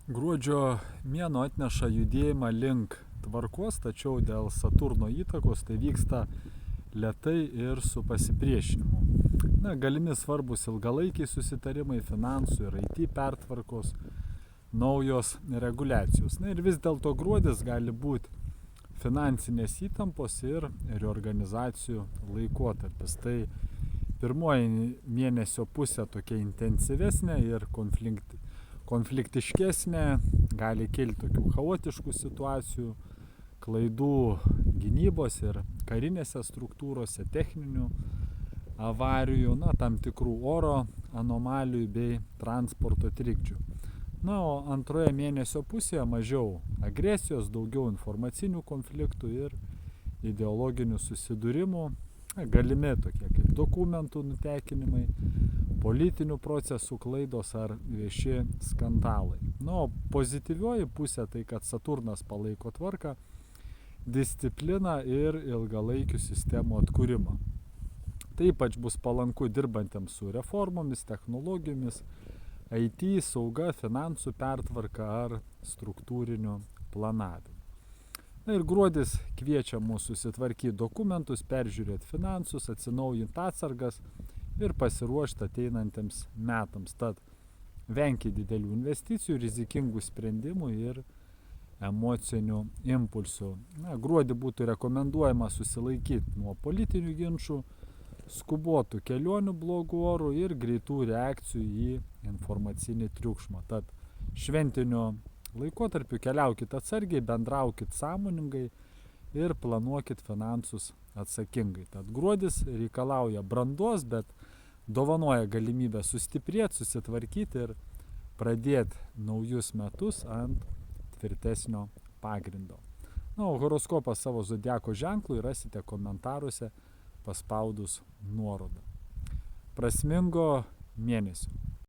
Gruodžio mėnuo atneša judėjimą link tvarkos, tačiau dėl Saturno įtakos tai vyksta lėtai ir su pasipriešinimu. Galimi svarbus ilgalaikiai susitarimai, finansų ir IT pertvarkos, naujos reguliacijos. Ir vis dėlto gruodis gali būti finansinės įtampos ir reorganizacijų laikotarpis. Tai pirmoji mėnesio pusė tokia intensyvesnė ir konfliktiškesnė, gali kilti tokių chaotiškų situacijų, klaidų gynybos ir karinėse struktūrose, techninių avarijų, tam tikrų oro anomalijų bei transporto trikdžių. O antroje mėnesio pusėje mažiau agresijos, daugiau informacinių konfliktų ir ideologinių susidūrimų, galimi tokie kaip dokumentų nutekinimai, politinių procesų klaidos ar vieši skandalai. O pozityvioji pusė tai, kad Saturnas palaiko tvarką, discipliną ir ilgalaikių sistemų atkūrimą. Tai ypač bus palanku dirbantiems su reformomis, technologijomis, IT, sauga, finansų pertvarka ar struktūriniu planavimu. Ir gruodis kviečia mus susitvarkyti dokumentus, peržiūrėti finansus, atsinaujinti atsargas ir pasiruošti ateinantiems metams. Tad venkite didelių investicijų, rizikingų sprendimų ir emocinių impulsų. Gruodį būtų rekomenduojama susilaikyti nuo politinių ginčų, skubotų kelionių blogų orų ir greitų reakcijų į informacinį triukšmą. Tad šventiniu laikotarpiu keliaukit atsargiai, bendraukit sąmoningai ir planuokit finansus atsakingai. Tad gruodis reikalauja brandos, bet dovanoja galimybę sustiprėti, susitvarkyti ir pradėti naujus metus ant tvirtesnio pagrindo. O horoskopą savo zodiako ženklui rasite komentaruose paspaudus nuorodą. Prasmingo mėnesio.